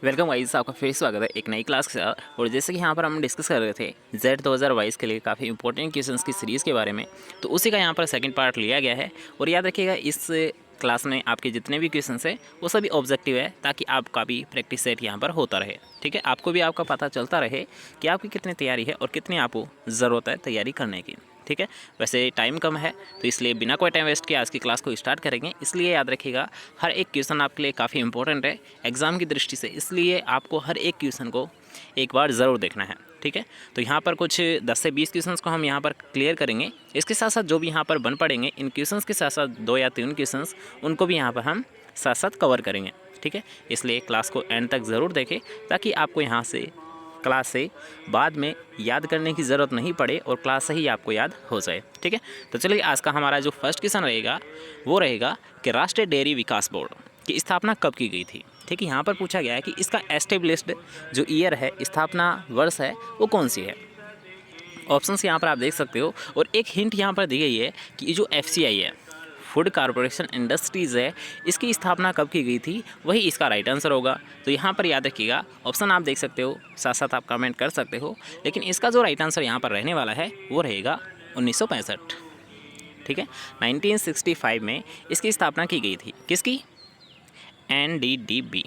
Welcome guys, आपका फिर स्वागत है एक नई क्लास के साथ। और जैसे कि यहाँ पर हम डिस्कस कर रहे थे जेड 2022 के लिए काफ़ी इंपॉर्टेंट क्वेश्चंस की सीरीज़ के बारे में, तो उसी का यहाँ पर सेकंड पार्ट लिया गया है। और याद रखिएगा इस क्लास में आपके जितने भी क्वेश्चंस हैं वो सभी ऑब्जेक्टिव है, ताकि आपका भी प्रैक्टिस सेट यहाँ पर होता रहे। ठीक है, आपको भी आपका पता चलता रहे कि आपकी कितनी तैयारी है और कितनी आपको ज़रूरत है तैयारी करने की। ठीक है, वैसे टाइम कम है तो इसलिए बिना कोई टाइम वेस्ट किए आज की क्लास को स्टार्ट करेंगे। इसलिए याद रखिएगा हर एक क्वेश्चन आपके लिए काफ़ी इंपॉर्टेंट है एग्ज़ाम की दृष्टि से, इसलिए आपको हर एक क्वेश्चन को एक बार ज़रूर देखना है। ठीक है, तो यहाँ पर कुछ 10 से 20 क्वेश्चंस को हम यहाँ पर क्लियर करेंगे। इसके साथ साथ जो भी यहाँ पर बन पड़ेंगे इन क्वेश्चंस के साथ साथ 2 या 3 क्वेश्चंस उनको भी यहाँ पर हम साथ साथ कवर करेंगे। ठीक है, इसलिए क्लास को एंड तक ज़रूर देखें ताकि आपको यहाँ से क्लास से बाद में याद करने की ज़रूरत नहीं पड़े और क्लास से ही आपको याद हो जाए। ठीक है, तो चलिए आज का हमारा जो फर्स्ट क्वेश्चन रहेगा वो रहेगा कि राष्ट्रीय डेयरी विकास बोर्ड की स्थापना कब की गई थी। ठीक है, यहाँ पर पूछा गया है कि इसका एस्टेब्लिश्ड जो ईयर है, स्थापना वर्ष है, वो कौन सी है। ऑप्शंस यहाँ पर आप देख सकते हो और एक हिंट यहाँ पर दी गई है कि ये जो FCI है, फूड कॉरपोरेशन इंडस्ट्रीज़ है, इसकी स्थापना कब की गई थी, वही इसका राइट आंसर होगा। तो यहाँ पर याद रखिएगा ऑप्शन आप देख सकते हो, साथ साथ आप कमेंट कर सकते हो, लेकिन इसका जो राइट आंसर यहाँ पर रहने वाला है वो रहेगा 1965। ठीक है, 1965 में इसकी स्थापना की गई थी। किसकी? NDDB,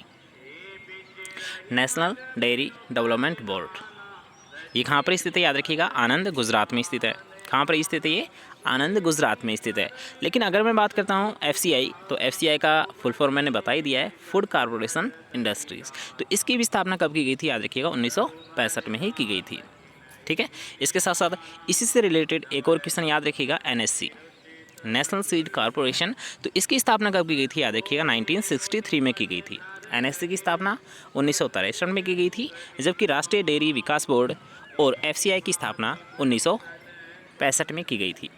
national dairy development board. ये कहाँ पर स्थित है याद रखिएगा, आनंद गुजरात में स्थित है। कहाँ पर स्थित है ये? आनंद गुजरात में स्थित है। लेकिन अगर मैं बात करता हूँ FCI, तो FCI का फुल फॉर्म मैंने बता ही दिया है, फूड कॉरपोरेशन इंडस्ट्रीज़। तो इसकी भी स्थापना कब की गई थी याद रखिएगा, 1965 में ही की गई थी। ठीक है, इसके साथ साथ इसी से रिलेटेड एक और क्वेश्चन याद रखिएगा, NSC, नेशनल सीड कॉरपोरेशन। तो इसकी स्थापना कब की गई थी याद रखिएगा, 1963 में की गई थी। NSC की स्थापना 1963 में की गई थी, जबकि राष्ट्रीय डेयरी विकास बोर्ड और FCI की स्थापना 1965 में की गई थी।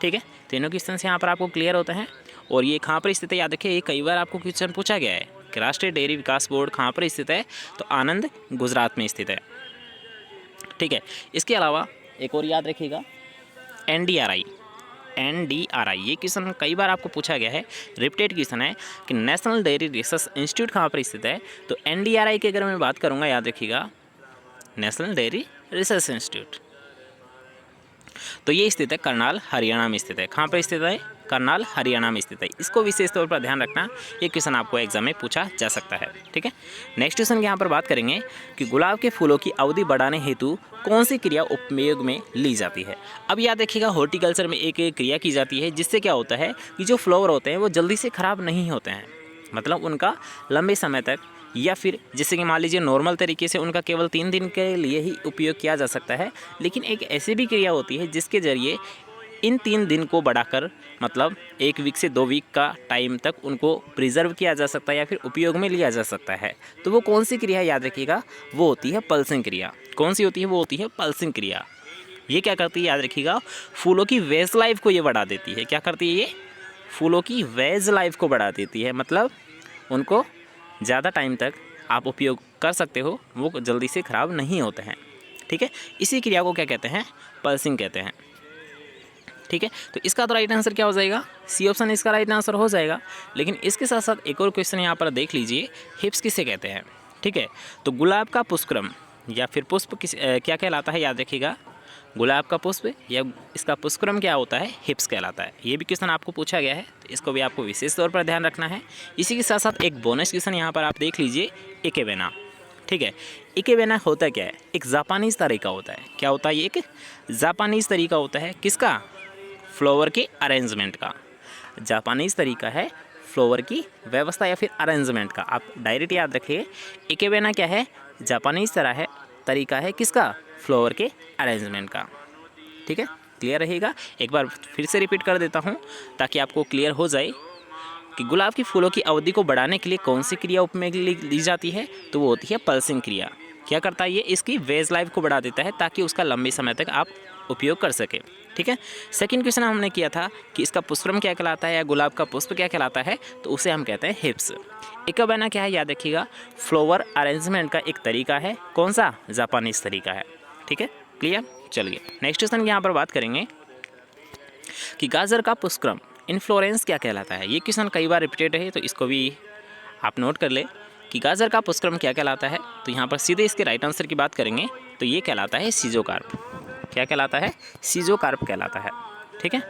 ठीक है, तीनों क्वेश्चन यहाँ पर आपको क्लियर होते हैं। और ये कहाँ पर स्थित है याद रखिए, ये कई बार आपको क्वेश्चन पूछा गया है कि राष्ट्रीय डेयरी विकास बोर्ड कहाँ पर स्थित है, तो आनंद गुजरात में स्थित है। ठीक है, इसके अलावा एक और याद रखिएगा, NDRI, ये क्वेश्चन कई बार आपको पूछा गया है, रिपीटेड क्वेश्चन है कि नेशनल डेयरी रिसर्च इंस्टीट्यूट कहाँ पर स्थित है। तो NDRI की अगर मैं बात करूँगा याद रखिएगा, नेशनल डेयरी रिसर्च इंस्टीट्यूट, तो ये स्थित है करनाल, हरियाणा में स्थित है। कहाँ पर स्थित है? करनाल, हरियाणा में स्थित है। इसको विशेष तौर पर ध्यान रखना, ये क्वेश्चन आपको एग्जाम में पूछा जा सकता है। ठीक है, नेक्स्ट क्वेश्चन यहाँ पर बात करेंगे कि गुलाब के फूलों की अवधि बढ़ाने हेतु कौन सी क्रिया उपयोग में ली जाती है। अब याद रखिएगा हॉर्टिकल्चर में एक क्रिया की जाती है जिससे क्या होता है कि जो फ्लावर होते हैं वो जल्दी से ख़राब नहीं होते हैं, मतलब उनका लंबे समय तक, या फिर जैसे कि मान लीजिए नॉर्मल तरीके से उनका केवल 3 दिन के लिए ही उपयोग किया जा सकता है, लेकिन एक ऐसी भी क्रिया होती है जिसके ज़रिए इन 3 दिन को बढ़ाकर, मतलब 1 वीक से 2 वीक का टाइम तक उनको प्रिजर्व किया जा सकता है या फिर उपयोग में लिया जा सकता है। तो वो कौन सी क्रिया याद रखिएगा, वो होती है पल्सिंग क्रिया। कौन सी होती है? वो होती है पल्सिंग क्रिया। ये क्या करती है याद रखिएगा, फूलों की वेज लाइफ को ये बढ़ा देती है। क्या करती है ये? फूलों की वेज लाइफ को बढ़ा देती है, मतलब उनको ज़्यादा टाइम तक आप उपयोग कर सकते हो, वो जल्दी से ख़राब नहीं होते हैं। ठीक है, इसी क्रिया को क्या कहते हैं? पल्सिंग कहते हैं। ठीक है, तो इसका तो राइट आंसर क्या हो जाएगा? C ऑप्शन इसका राइट आंसर हो जाएगा। लेकिन इसके साथ साथ एक और क्वेश्चन यहाँ पर देख लीजिए, हिप्स किसे कहते हैं। ठीक है, तो गुलाब का पुष्पक्रम या फिर पुष्प क्या कहलाता है याद रखिएगा, गुलाब का पुष्प या इसका पुष्पक्रम क्या होता है? हिप्स कहलाता है। ये भी क्वेश्चन आपको पूछा गया है, तो इसको भी आपको विशेष तौर पर ध्यान रखना है। इसी के साथ साथ एक बोनस क्वेश्चन यहाँ पर आप देख लीजिए, इकेवेना। ठीक है, इकेवेना होता क्या है? एक जापानीज़ तरीका होता है। क्या होता है? ये एक जापानीज़ तरीका होता है। किसका? फ्लावर के अरेंजमेंट का। जापानीज़ तरीका है फ्लावर की व्यवस्था या फिर अरेंजमेंट का। आप डायरेक्ट याद रखिए, इकेवेना क्या है? जापानीज़ तरीका है किसका? फ्लावर के अरेंजमेंट का। ठीक है, क्लियर रहेगा। एक बार फिर से रिपीट कर देता हूँ ताकि आपको क्लियर हो जाए कि गुलाब की फूलों की अवधि को बढ़ाने के लिए कौन सी क्रिया उपयोग में ली जाती है, तो वो होती है पल्सिंग क्रिया। क्या करता है ये? इसकी वेज लाइफ को बढ़ा देता है ताकि उसका लंबे समय तक आप उपयोग कर सके। ठीक है, सेकंड क्वेश्चन हमने किया था कि इसका पुष्पक्रम क्या कहलाता है या गुलाब का पुष्प क्या कहलाता है, तो उसे हम कहते हैं हिप्स। इकेवेना क्या है याद रखिएगा, फ्लावर अरेंजमेंट का एक तरीका है। कौन सा? जापानीज़ तरीका है। ठीक है, क्लियर। चलिए नेक्स्ट क्वेश्चन यहाँ पर बात करेंगे कि गाजर का पुष्पक्रम इन्फ्लोरेंस क्या कहलाता है। ये क्वेश्चन कई बार रिपीटेड है, तो इसको भी आप नोट कर ले कि गाजर का पुष्पक्रम क्या कहलाता है, तो यहाँ पर सीधे इसके राइट आंसर की बात करेंगे तो ये कहलाता है सीजोकार्प। क्या कहलाता है? सीजोकार्प कहलाता है। ठीक है,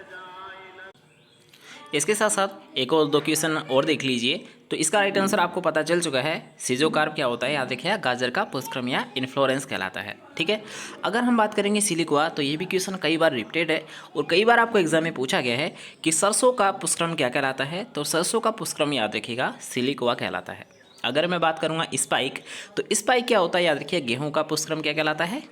इसके साथ साथ एक और दो क्वेश्चन और देख लीजिए। तो इसका राइट आंसर आपको पता चल चुका है। सीजोकार्प क्या होता है, याद रखिए, गाजर का पुष्पक्रम या इन्फ्लोरेंस कहलाता है। ठीक है, अगर हम बात करेंगे सिलिकुआ, तो ये भी क्वेश्चन कई बार रिपीटेड है और कई बार आपको एग्जाम में पूछा गया है कि सरसों का पुष्पक्रम क्या कहलाता है। तो सरसों का पुष्पक्रम याद रखिएगा सिलिकुआ कहलाता है। अगर मैं बात करूँगा स्पाइक, तो स्पाइक क्या होता है, याद रखिए, गेहूँ का पुष्पक्रम क्या कहलाता है,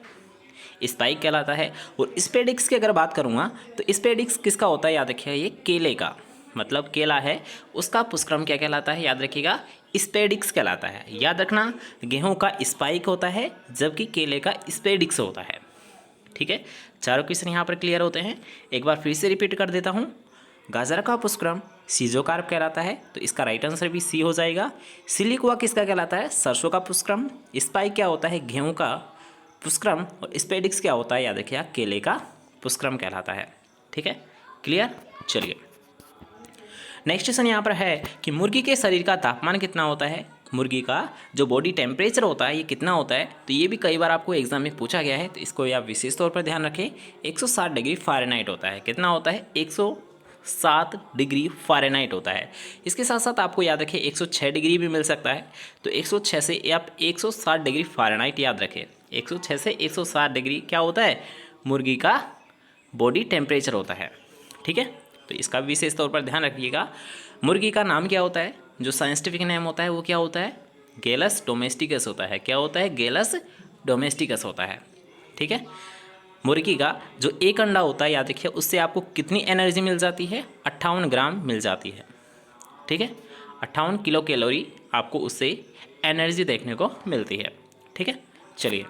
स्पाइक कहलाता है। और स्पेडिक्स की अगर बात करूँगा तो स्पेडिक्स किसका होता है, याद रखिए, ये केले का, मतलब केला है, उसका पुष्पक्रम क्या कहलाता है, याद रखिएगा, स्पेडिक्स कहलाता है। याद रखना, गेहूं का स्पाइक होता है जबकि केले का स्पेडिक्स होता है। ठीक है, चारों क्वेश्चन यहाँ पर क्लियर होते हैं। एक बार फिर से रिपीट कर देता हूँ। गाजर का पुष्पक्रम सीजोकार्प कहलाता है, तो इसका राइट आंसर भी सी हो जाएगा। सिलिकुआ किसका कहलाता है, सरसों का पुष्पक्रम। स्पाइक क्या होता है, गेहूँ का पुष्पक्रम। और स्पेडिक्स क्या होता है, याद रखिए, केले का पुष्पक्रम कहलाता है। ठीक है, क्लियर। चलिए नेक्स्ट क्वेश्चन यहाँ पर है कि मुर्गी के शरीर का तापमान कितना होता है। मुर्गी का जो बॉडी टेम्परेचर होता है ये कितना होता है, तो ये भी कई बार आपको एग्जाम में पूछा गया है, तो इसको आप विशेष तौर पर ध्यान रखें। 160 डिग्री फ़ारेनहाइट होता है। कितना होता है, 107 डिग्री फ़ारेनहाइट होता है। इसके साथ साथ आपको याद रखें 106 डिग्री भी मिल सकता है। तो 106 से आप 160 डिग्री फ़ारेनहाइट याद रखें। 106 से 160 डिग्री क्या होता है, मुर्गी का बॉडी टेम्परेचर होता है। ठीक है, तो इसका विशेष तौर पर ध्यान रखिएगा। मुर्गी का नाम क्या होता है, जो साइंटिफिक नेम होता है वो क्या होता है, गेलस डोमेस्टिकस होता है। क्या होता है, गेलस डोमेस्टिकस होता है। ठीक है, मुर्गी का जो एक अंडा होता है, याद रखिए, उससे आपको कितनी एनर्जी मिल जाती है, 58 ग्राम मिल जाती है। ठीक है, 58 किलो कैलोरी आपको उससे एनर्जी देखने को मिलती है। ठीक है, चलिए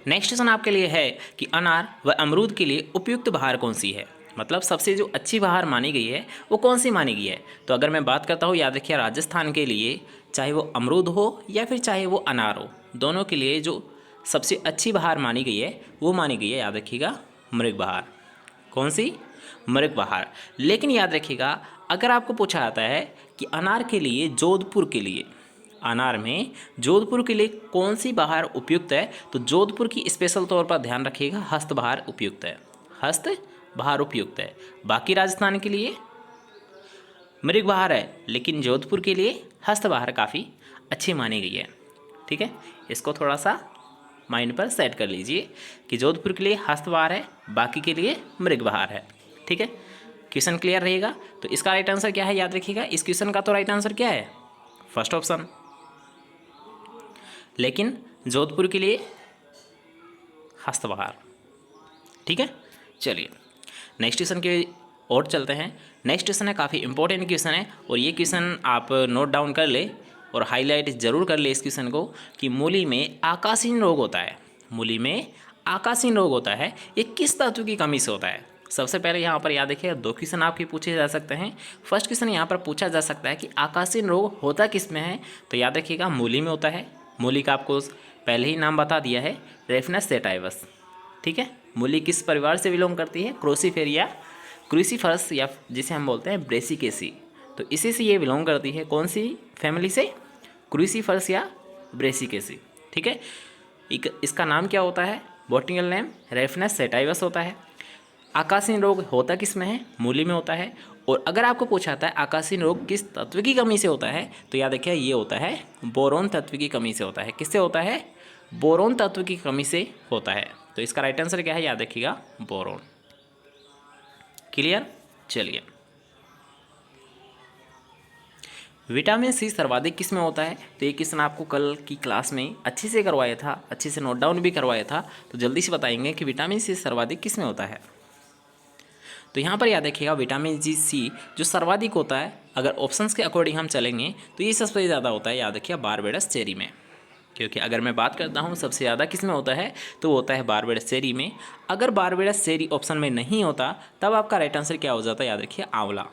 नेक्स्ट क्वेश्चन आपके लिए है कि अनार व अमरूद के लिए उपयुक्त बहार कौन सी है, मतलब सबसे जो अच्छी बहार मानी गई है वो कौन सी मानी गई है। तो अगर मैं बात करता हूँ, याद रखिए, राजस्थान के लिए, चाहे वो अमरूद हो या फिर चाहे वो अनार हो, दोनों के लिए जो सबसे अच्छी बहार मानी गई है वो मानी गई है, याद रखिएगा, मृग बहार। कौन सी, मृग बहार। लेकिन याद रखिएगा, अगर आपको पूछा जाता है कि अनार के लिए, जोधपुर के लिए, अनार में जोधपुर के लिए कौन सी बहार उपयुक्त है, तो जोधपुर की स्पेशल तौर पर ध्यान रखिएगा, हस्त बहार उपयुक्त है। हस्त बहार उपयुक्त है। बाकी राजस्थान के लिए मृग बहार है, लेकिन जोधपुर के लिए हस्त बहार काफ़ी अच्छी मानी गई है। ठीक है, इसको थोड़ा सा माइंड पर सेट कर लीजिए कि जोधपुर के लिए हस्त बहार है, बाकी के लिए मृग बहार है। ठीक है, क्वेश्चन क्लियर रहेगा। तो इसका राइट आंसर क्या है, याद रखिएगा, इस क्वेश्चन का तो राइट आंसर क्या है, फर्स्ट ऑप्शन। लेकिन जोधपुर के लिए हस्त बहार। ठीक है, चलिए नेक्स्ट क्वेश्चन के और चलते हैं। नेक्स्ट क्वेश्चन है काफ़ी इंपॉर्टेंट क्वेश्चन है और ये क्वेश्चन आप नोट डाउन कर ले और हाईलाइट जरूर कर ले इस क्वेश्चन को कि मूली में आकासीन रोग होता है। मूली में आकासीन रोग होता है, ये किस तत्व की कमी से होता है। सबसे पहले यहाँ पर याद रखिए, दो क्वेश्चन आपके पूछे जा सकते हैं। फर्स्ट क्वेश्चन यहाँ पर पूछा जा सकता है कि आकासीन रोग होता किस में है, तो याद रखिएगा मूली में होता है। मूली का आपको पहले ही नाम बता दिया है, रेफनस सेटाइवस। ठीक है, मूली किस परिवार से बिलोंग करती है, क्रोसीफेरिया क्रूसीफरस, या जिसे हम बोलते हैं ब्रेसिकेसी। तो इसी से ये बिलोंग करती है, कौन सी फैमिली से, क्रूसीफरस या ब्रेसिकेसी। ठीक है, इसका नाम क्या होता है, बॉटनिकल नेम रेफनस सेटाइवस होता है। आकासीन रोग होता किस में है, मूली में होता है। और अगर आपको पूछा था आकासीन रोग किस तत्व की कमी से होता है, तो याद रखिए ये होता है बोरोन तत्व की कमी से होता है। किससे होता है, बोरोन तत्व की कमी से होता है। तो इसका राइट आंसर क्या है, याद रखिएगा, बोरोन। क्लियर। चलिए विटामिन सी सर्वाधिक किस में होता है, तो ये क्वेश्चन आपको कल की क्लास में अच्छे से करवाया था, अच्छे से नोट डाउन भी करवाया था। तो जल्दी से बताएंगे कि विटामिन सी सर्वाधिक किस में होता है। तो यहाँ पर याद रखिएगा, विटामिन सी जो सर्वाधिक होता है, अगर ऑप्शंस के अकॉर्डिंग हम चलेंगे तो ये सबसे ज़्यादा होता है, याद रखिए, बारबेडस चेरी में। क्योंकि अगर मैं बात करता हूँ सबसे ज़्यादा किस में होता है, तो वो होता है बारबेडस चेरी में। अगर बारबेडस चेरी ऑप्शन में नहीं होता तब आपका राइट आंसर क्या हो जाता है, याद रखिए, आंवला।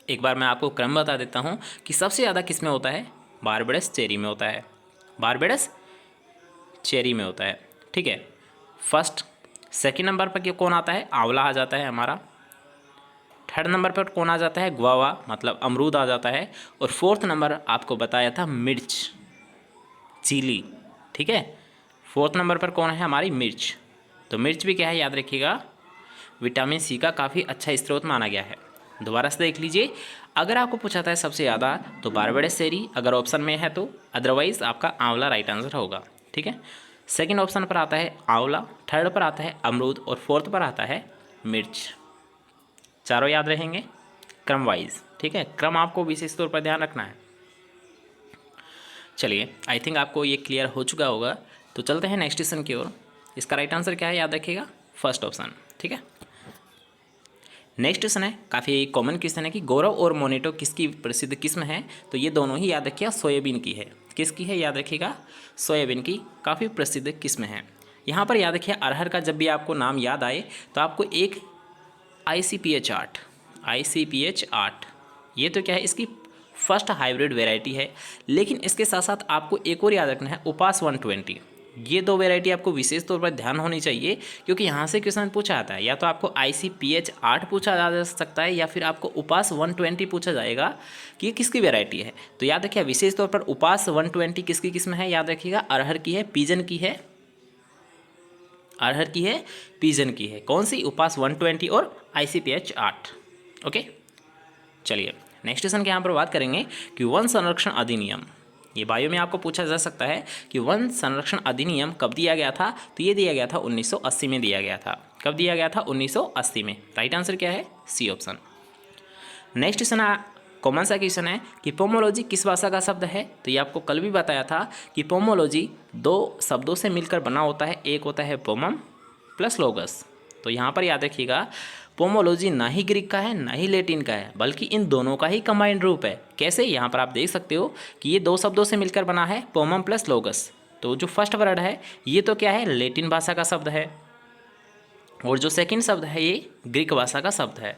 एक बार मैं आपको क्रम बता देता हूँ कि सबसे ज़्यादा किस में होता है, बारबेडस चेरी में होता है, बारबेडस चेरी में होता है। ठीक है, फर्स्ट सेकंड नंबर पर कौन आता है, आंवला आ जाता है हमारा। थर्ड नंबर पर कौन आ जाता है, ग्वावा मतलब अमरूद आ जाता है। और फोर्थ नंबर आपको बताया था मिर्च, चिली, ठीक है। फोर्थ नंबर पर कौन है, हमारी मिर्च। तो मिर्च भी क्या है, याद रखिएगा, विटामिन सी का काफ़ी अच्छा स्रोत माना गया है। दोबारा से देख लीजिए, अगर आपको पूछा था सबसे ज़्यादा तो बारबेडस चेरी अगर ऑप्शन में है तो, अदरवाइज आपका आंवला राइट आंसर होगा, ठीक है। सेकंड ऑप्शन पर आता है आंवला, थर्ड पर आता है अमरूद और फोर्थ पर आता है मिर्च। चारों याद रहेंगे क्रम वाइज, ठीक है। क्रम आपको विशेष तौर पर ध्यान रखना है। चलिए, आई थिंक आपको ये क्लियर हो चुका होगा। तो चलते हैं नेक्स्ट क्वेश्चन की ओर। इसका राइट आंसर क्या है, याद रखिएगा, फर्स्ट ऑप्शन, ठीक है। नेक्स्ट क्वेश्चन है, काफ़ी कॉमन क्वेश्चन है कि गौरव और मोनेटो किसकी प्रसिद्ध किस्म है। तो ये दोनों ही याद रखिएगा सोयाबीन की है। किसकी है, याद रखिएगा, सोयाबीन की काफ़ी प्रसिद्ध किस्म है। यहाँ पर याद रखिए, अरहर का जब भी आपको नाम याद आए तो आपको एक ICPH 8, ICPH 8, ये तो क्या है, इसकी फर्स्ट हाइब्रिड वेराइटी है। लेकिन इसके साथ साथ आपको एक और याद रखना है, उपास 120। ये दो वेराइटी आपको विशेष तौर पर ध्यान होनी चाहिए, क्योंकि यहाँ से क्वेश्चन पूछा जाता है। या तो आपको ICPH 8 पूछा जा सकता है, या फिर आपको उपास 120 पूछा जाएगा कि ये किसकी वेराइटी है। तो याद रखिए, विशेष तौर पर उपास 120 किसकी किस्म है, याद रखिएगा, अरहर की है, पीजन की है, अरहर की है, पीजन की है। कौन सी, उपास 120 और ICPH 8। ओके, चलिए नेक्स्ट क्वेश्चन के यहाँ पर बात करेंगे कि वन संरक्षण अधिनियम, ये बायो में आपको पूछा जा सकता है कि वन संरक्षण अधिनियम कब दिया गया था। तो ये दिया गया था 1980 में दिया गया था। कब दिया गया था, 1980 में। राइट आंसर क्या है, C option. Next question common सा क्वेश्चन है कि पोमोलॉजी किस भाषा का शब्द है। तो ये आपको कल भी बताया था कि पोमोलॉजी दो शब्दों से मिलकर बना होता है, एक होता है पोमम प्लस लोगस। तो यहाँ पर याद रखिएगा, पोमोलॉजी ना ही ग्रीक का है ना ही लैटिन का है, बल्कि इन दोनों का ही कंबाइंड रूप है। कैसे, यहाँ पर आप देख सकते हो कि ये दो शब्दों से मिलकर बना है, पोमम प्लस लोगस। तो जो फर्स्ट वर्ड है ये तो क्या है, लैटिन भाषा का शब्द है, और जो सेकंड शब्द है ये ग्रीक भाषा का शब्द है।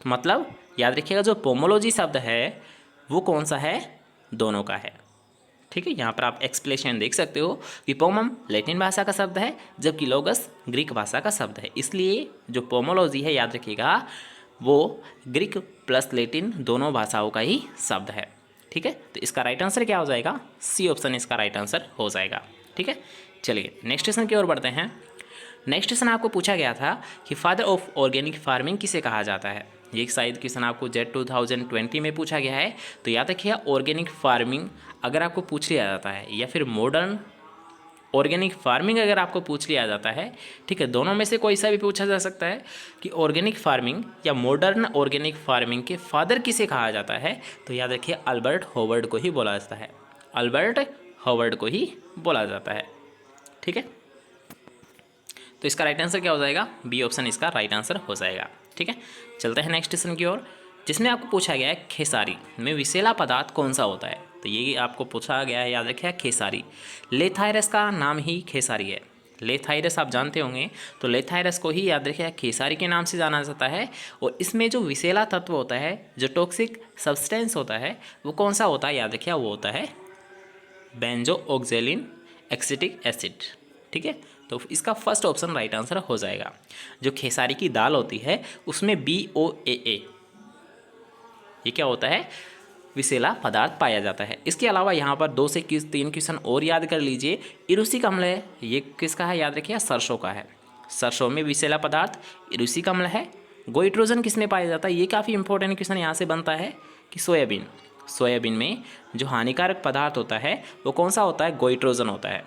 तो मतलब याद रखिएगा, जो पोमोलॉजी शब्द है वो कौन सा है, दोनों का है, ठीक है। यहाँ पर आप एक्सप्लेनेशन देख सकते हो कि पोमम लैटिन भाषा का शब्द है, जबकि लोगस ग्रीक भाषा का शब्द है। इसलिए जो पोमोलॉजी है, याद रखिएगा, वो ग्रीक प्लस लैटिन दोनों भाषाओं का ही शब्द है, ठीक है। तो इसका राइट आंसर क्या हो जाएगा, सी ऑप्शन इसका राइट आंसर हो जाएगा, ठीक है। चलिए नेक्स्ट क्वेश्चन की ओर बढ़ते हैं। नेक्स्ट क्वेश्चन आपको पूछा गया था कि फादर ऑफ ऑर्गेनिक फार्मिंग किसे कहा जाता है। ये शायद क्वेश्चन आपको जेट 2020 में पूछा गया है। तो याद रखिए, ऑर्गेनिक फार्मिंग अगर आपको पूछ लिया जाता है, या फिर मॉडर्न ऑर्गेनिक फार्मिंग अगर आपको पूछ लिया जाता है, ठीक है, दोनों में से कोई सा भी पूछा जा सकता है कि ऑर्गेनिक फार्मिंग या मॉडर्न ऑर्गेनिक फार्मिंग के फादर किसे कहा जाता है। तो याद रखिए, अल्बर्ट हॉवर्ड को ही बोला जाता है, अल्बर्ट हॉवर्ड को ही बोला जाता है, ठीक है। तो इसका राइट आंसर क्या हो जाएगा, बी ऑप्शन इसका राइट आंसर हो जाएगा, ठीक है। चलते हैं नेक्स्ट क्वेश्चन की ओर, जिसमें आपको पूछा गया है खेसारी में विषैला पदार्थ कौन सा होता है। तो ये आपको पूछा गया है, याद रखिए, खेसारी। लेथायरस का नाम ही खेसारी है। लेथायरस आप जानते होंगे, तो लेथायरस को ही याद रखिए खेसारी के नाम से जाना जाता है। और इसमें जो विषैला तत्व होता है, जो टॉक्सिक सब्सटेंस होता है, वो कौन सा होता है, याद रखिए, वो होता है बेंजोऑक्सैलिन एसिटिक एसिड, ठीक है। तो इसका फर्स्ट ऑप्शन राइट आंसर हो जाएगा। जो खेसारी की दाल होती है उसमें BOAA, ये क्या होता है, विषैला पदार्थ पाया जाता है। इसके अलावा यहाँ पर 2 से 3 क्वेश्चन और याद कर लीजिए। इरुसिक अम्ल है, ये किसका है, याद रखिए, सरसों का है। सरसों में विषैला पदार्थ इरुसिक अम्ल है। गोइट्रोजन किस में पाया जाता है, ये काफ़ी इंपॉर्टेंट क्वेश्चन यहाँ से बनता है कि सोयाबीन, सोयाबीन में जो हानिकारक पदार्थ होता है वो कौन सा होता है, गोइट्रोजन होता है।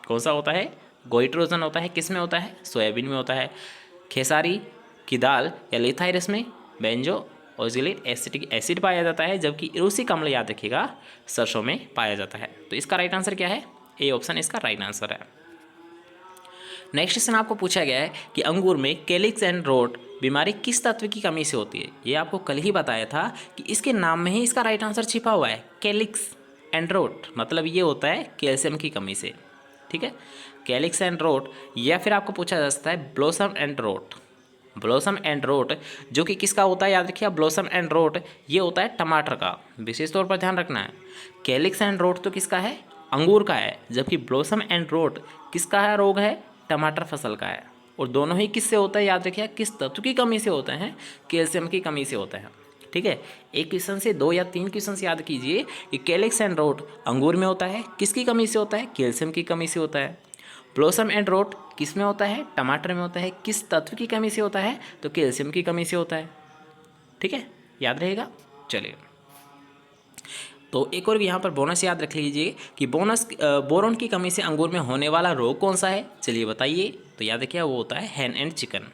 कौन सा होता है, गोइट्रोजन होता है। किस में होता है, सोयाबीन में होता है। खेसारी की दाल या लेथायरस में बेंजोऑक्सैलिक एसिटिक एसिड पाया जाता है, जबकि इरुसिक अम्ल, याद रखिएगा, सरसों में पाया जाता है। तो इसका राइट आंसर क्या है, ए ऑप्शन इसका राइट आंसर है। नेक्स्ट क्वेश्चन आपको पूछा गया है कि अंगूर में कैलिक्स एंड रोट बीमारी किस तत्व की कमी से होती है। ये आपको कल ही बताया था कि इसके नाम में ही इसका राइट आंसर छिपा हुआ है, कैलिक्स एंड रोट, मतलब ये होता है कैल्शियम की कमी से, ठीक है। कैलिक्स एंड रोट, या फिर आपको पूछा जा सकता है blossom and wrote. Blossom and wrote जो कि किसका होता है, याद रखिए, ब्लॉसम एंड रोट ये होता है टमाटर का, विशेष तौर पर ध्यान रखना है। कैलिक्स एंड रोट तो किसका है, अंगूर का है, जबकि ब्लॉसम एंड रोट किसका है, रोग है, टमाटर फसल का है, और दोनों ही किससे होता है, याद रखिए किस तत्व की कमी से होता है, कैल्शियम की कमी से होता है। ठीक है, एक क्वेश्चन से 2 या 3 क्वेश्चन याद कीजिए कि कैलिक्स एंड रूट अंगूर में होता है, किसकी कमी से होता है, कैल्शियम की कमी से होता है। ब्लॉसम एंड रूट किस में होता है, टमाटर में होता है, किस तत्व की कमी से होता है, तो कैल्शियम की कमी से होता है। ठीक है, याद रहेगा। चलिए, तो एक और यहाँ पर बोनस याद रख लीजिए कि बोरोन की कमी से अंगूर में होने वाला रोग कौन सा है, चलिए बताइए। तो याद रखिए वो होता है हैन and chicken.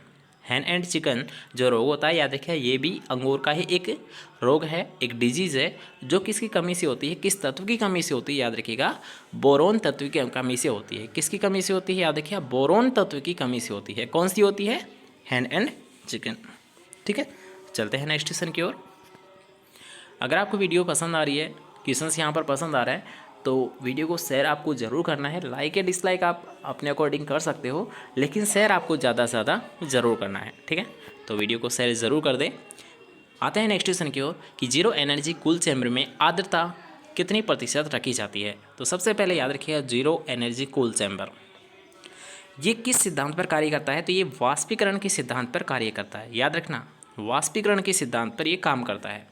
Hahn and chicken जो रोग होता है, याद रखिए ये भी अंगूर का ही एक रोग है, एक डिजीज़ है, जो किसकी कमी से होती है, किस तत्व की कमी से होती है, याद रखिएगा बोरोन तत्व की कमी से होती है। किसकी कमी से होती है, याद रखिए बोरोन तत्व की कमी से होती है। कौन सी होती है, हैन एंड चिकन। ठीक है, चलते हैं नेक्स्ट क्वेश्चन की ओर। अगर आपको वीडियो पसंद आ रही है, क्वेश्चंस यहाँ पर पसंद आ रहा है, तो वीडियो को शेयर आपको ज़रूर करना है। लाइक या डिसलाइक आप अपने अकॉर्डिंग कर सकते हो, लेकिन शेयर आपको ज़्यादा से ज़्यादा ज़रूर करना है। ठीक है, तो वीडियो को शेयर ज़रूर कर दें। आते हैं नेक्स्ट क्वेश्चन की ओर कि जीरो एनर्जी कूल चैम्बर में आर्द्रता कितनी प्रतिशत रखी जाती है। तो सबसे पहले याद रखिएगा जीरो एनर्जी कूल चैम्बर ये किस सिद्धांत पर कार्य करता है, तो ये वाष्पीकरण के सिद्धांत पर कार्य करता है। याद रखना, वाष्पीकरण के सिद्धांत पर ये काम करता है।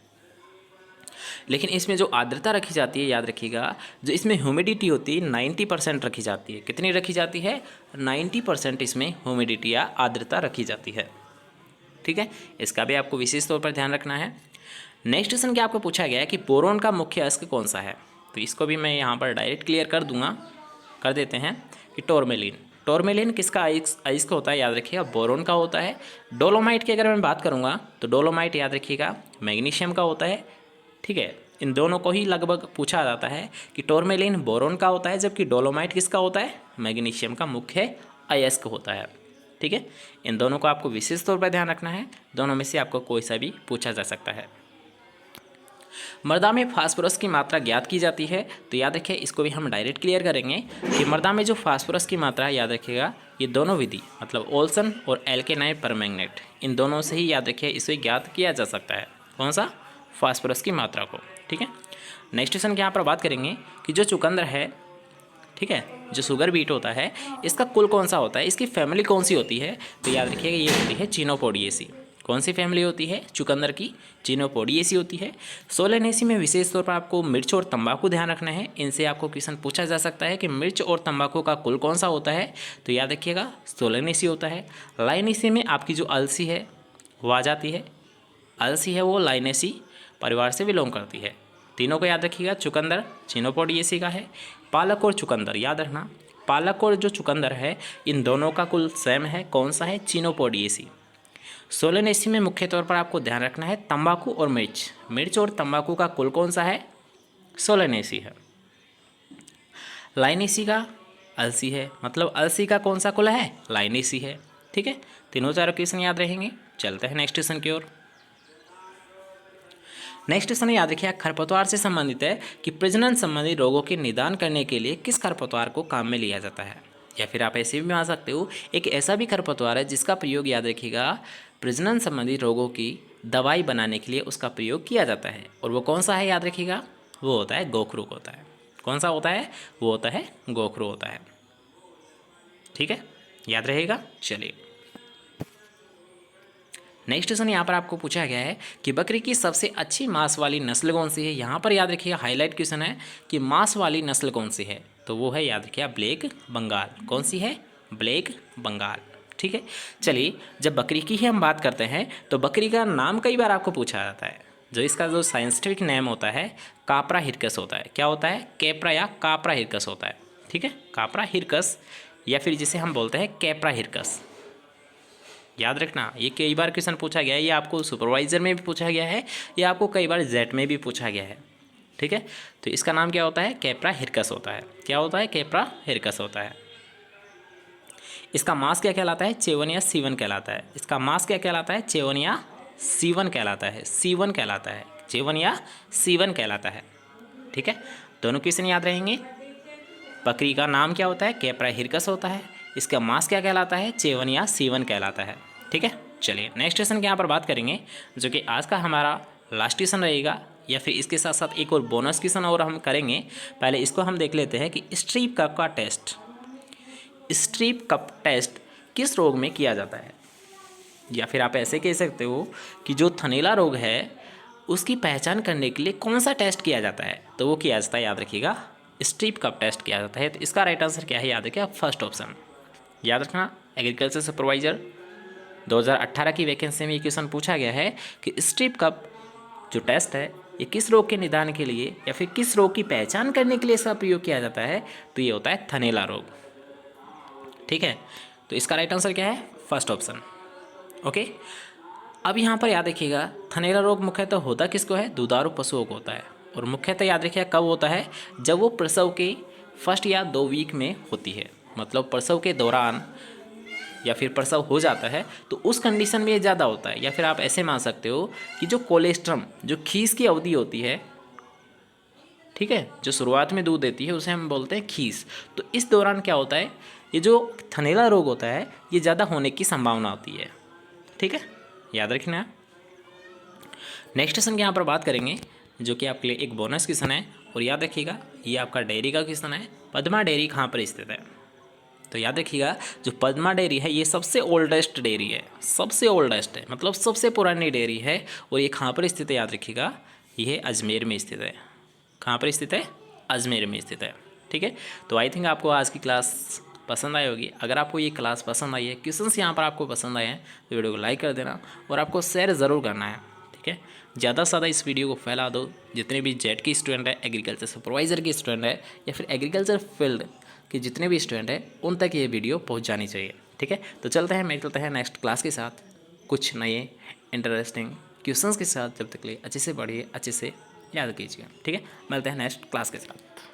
लेकिन इसमें जो आर्द्रता रखी जाती है, याद रखिएगा जो इसमें ह्यूमिडिटी होती है 90% रखी जाती है। कितनी रखी जाती है, 90% इसमें ह्यूमिडिटी या आर्द्रता रखी जाती है। ठीक है, इसका भी आपको विशेष तौर पर ध्यान रखना है। नेक्स्ट क्वेश्चन क्या आपको पूछा गया है कि बोरोन का मुख्य अयस्क कौन सा है, तो इसको भी मैं यहाँ पर डायरेक्ट क्लियर कर देते हैं कि टोरमेलिन। टोरमेलिन किसका अयस्क होता है, याद रखिएगा बोरोन का होता है। डोलोमाइट की अगर मैं बात करूँगा तो डोलोमाइट याद रखिएगा मैग्नीशियम का होता है। ठीक है, इन दोनों को ही लगभग पूछा जाता है कि टोरमेलिन बोरोन का होता है, जबकि डोलोमाइट किसका होता है, मैग्नीशियम का मुख्य अयस्क होता है। ठीक है, इन दोनों को आपको विशेष तौर पर ध्यान रखना है, दोनों में से आपको कोई सा भी पूछा जा सकता है। मृदा में फास्फोरस की मात्रा ज्ञात की जाती है, तो याद रखिए इसको भी हम डायरेक्ट क्लियर करेंगे कि मृदा में जो फास्फोरस की मात्रा है, याद रखिएगा ये दोनों विधि मतलब ओल्सन और एल्केनाइड परमैंगनेट, इन दोनों से ही याद रखिए इसे ज्ञात किया जा सकता है। कौन सा, फास्फोरस की मात्रा को। ठीक है, नेक्स्ट क्वेश्चन की यहाँ पर बात करेंगे कि जो चुकंदर है, ठीक है, जो शुगर बीट होता है, इसका कुल कौन सा होता है, इसकी फैमिली कौन सी होती है, तो याद रखिएगा ये होती है चिनोपोडिएसी। कौन सी फैमिली होती है चुकंदर की, चिनोपोडिएसी होती है। सोलेनेसी में विशेष तौर पर आपको मिर्च और तंबाकू ध्यान रखना है, इनसे आपको क्वेश्चन पूछा जा सकता है कि मिर्च और तंबाकू का कुल कौन सा होता है, तो याद रखिएगा सोलेनेसी होता है। लाइनेसी में आपकी जो अलसी है वो आ जाती है, अलसी है वो लाइनेसी परिवार से बिलोंग करती है। तीनों को याद रखिएगा, चुकंदर चिनोपोडिएसी का है, पालक और चुकंदर याद रखना, पालक और जो चुकंदर है इन दोनों का कुल सेम है, कौन सा है, चिनोपोडिएसी। सोलेनेसी में मुख्य तौर पर आपको ध्यान रखना है तंबाकू और मिर्च, मिर्च और तंबाकू का कुल कौन सा है, सोलेनेसी है। लाइनेसी का अलसी है, मतलब अलसी का कौन सा कुल है, लाइनेसी है। ठीक है, तीनों चारों क्वेश्चन याद रहेंगे। चलते हैं नेक्स्ट क्वेश्चन की ओर। नेक्स्ट क्वेश्चन याद रखिए खरपतवार से संबंधित है कि प्रजनन संबंधी रोगों के निदान करने के लिए किस खरपतवार को काम में लिया जाता है, या फिर आप ऐसे भी मान सकते हो एक ऐसा भी खरपतवार है जिसका प्रयोग याद रखिएगा प्रजनन संबंधी रोगों की दवाई बनाने के लिए उसका प्रयोग किया जाता है, और वो कौन सा है, याद रखिएगा वो होता है गोखरू होता है। कौन सा होता है, वो होता है गोखरू होता है। ठीक है, याद रहेगा। चलिए नेक्स्ट क्वेश्चन यहाँ पर आपको पूछा गया है कि बकरी की सबसे अच्छी मांस वाली नस्ल कौन सी है। यहाँ पर याद रखिएगा हाईलाइट क्वेश्चन है कि मांस वाली नस्ल कौन सी है, तो वो है याद रखिएगा ब्लैक बंगाल। कौन सी है, ब्लैक बंगाल। ठीक है, चलिए जब बकरी की ही हम बात करते हैं तो बकरी का नाम कई बार आपको पूछा जाता है, जो इसका जो साइंटिफिक नेम होता है काप्रा हिरकस होता है। क्या होता है, कैप्रा या काप्रा हिरकस होता है। ठीक है, काप्रा हिरकस या फिर जिसे हम बोलते हैं कैप्रा हिरकस। याद रखना ये कई बार क्वेश्चन पूछा गया है, ये आपको सुपरवाइजर में भी पूछा गया है, या आपको कई बार जेट में भी पूछा गया है। ठीक है, तो इसका नाम क्या होता है, कैप्रा हिरकस होता है। क्या होता है, कैप्रा हिरकस होता है। इसका मांस क्या कहलाता है, चेवन या सीवन कहलाता है। इसका मांस क्या कहलाता है, चेवन या सीवन कहलाता है, सीवन कहलाता है, चेवन या सीवन कहलाता है। ठीक है, दोनों क्वेश्चन याद रहेंगे। बकरी का नाम क्या होता है, कैप्रा हिरकस होता है। इसका मांस क्या कहलाता है, चेवन या सीवन कहलाता है। ठीक है, चलिए नेक्स्ट क्वेश्चन के यहाँ पर बात करेंगे, जो कि आज का हमारा लास्ट क्वेश्चन रहेगा, या फिर इसके साथ साथ एक और बोनस क्वेश्चन और हम करेंगे। पहले इसको हम देख लेते हैं कि स्ट्रीप कप का टेस्ट, स्ट्रीप कप टेस्ट किस रोग में किया जाता है। या फिर आप ऐसे कह सकते हो कि जो थनैला रोग है उसकी पहचान करने के लिए कौन सा टेस्ट किया जाता है, तो वो किया जाता है, याद रखिएगा, स्ट्रिप कप टेस्ट किया जाता है। तो इसका राइट आंसर क्या है, याद रखिएगा, फर्स्ट ऑप्शन। याद रखना, एग्रीकल्चर सुपरवाइजर 2018 की वैकेंसी में ये क्वेश्चन पूछा गया है कि स्ट्रिप कप जो टेस्ट है ये किस रोग के निदान के लिए या फिर किस रोग की पहचान करने के लिए इसका प्रयोग किया जाता है, तो ये होता है थनैला रोग। ठीक है, तो इसका राइट आंसर क्या है, फर्स्ट ऑप्शन। ओके, अब यहाँ पर याद रखिएगा, थनैला रोग मुख्यतः होता किसको है, दुधारू पशुओं को होता है। और मुख्यतः याद रखिएगा कब होता है, जब वो प्रसव के फर्स्ट या 2 वीक में होती है, मतलब प्रसव के दौरान या फिर प्रसव हो जाता है तो उस कंडीशन में ये ज़्यादा होता है। या फिर आप ऐसे मान सकते हो कि जो कोलेस्ट्रम, जो खीस की अवधि होती है, ठीक है, जो शुरुआत में दूध देती है उसे हम बोलते हैं खीस। तो इस दौरान क्या होता है, ये जो थनैला रोग होता है ये ज़्यादा होने की संभावना होती है। ठीक है, याद रखना। नेक्स्ट क्वेश्चन की यहाँ पर बात करेंगे जो कि आपके लिए एक बोनस क्वेश्चन है। और याद रखिएगा ये आपका डेयरी का क्वेश्चन है, पद्मा डेयरी कहाँ पर स्थित है। तो याद रखिएगा जो पद्मा डेयरी है ये सबसे ओल्डेस्ट डेयरी है, सबसे ओल्डेस्ट है, मतलब सबसे पुरानी डेयरी है। और ये कहाँ पर स्थित है, याद रखिएगा, ये अजमेर में स्थित है। कहाँ पर स्थित है, अजमेर में स्थित है। ठीक है, तो आई थिंक आपको आज की क्लास पसंद आई होगी। अगर आपको ये क्लास पसंद आई है, क्वेश्चंस यहाँ पर आपको पसंद आए हैं, तो वीडियो को लाइक कर देना और आपको शेयर ज़रूर करना है। ठीक है, ज़्यादा से ज़्यादा इस वीडियो को फैला दो। जितने भी जेट की स्टूडेंट है, एग्रीकल्चर सुपरवाइज़र की स्टूडेंट है, या फिर एग्रीकल्चर फील्ड के जितने भी स्टूडेंट हैं उन तक ये वीडियो पहुँच जानी चाहिए। ठीक है, तो चलते हैं नेक्स्ट क्लास के साथ कुछ नए इंटरेस्टिंग क्वेश्चंस के साथ। जब तक के लिए अच्छे से पढ़िए, अच्छे से याद कीजिए। ठीक है, मिलते हैं नेक्स्ट क्लास के साथ।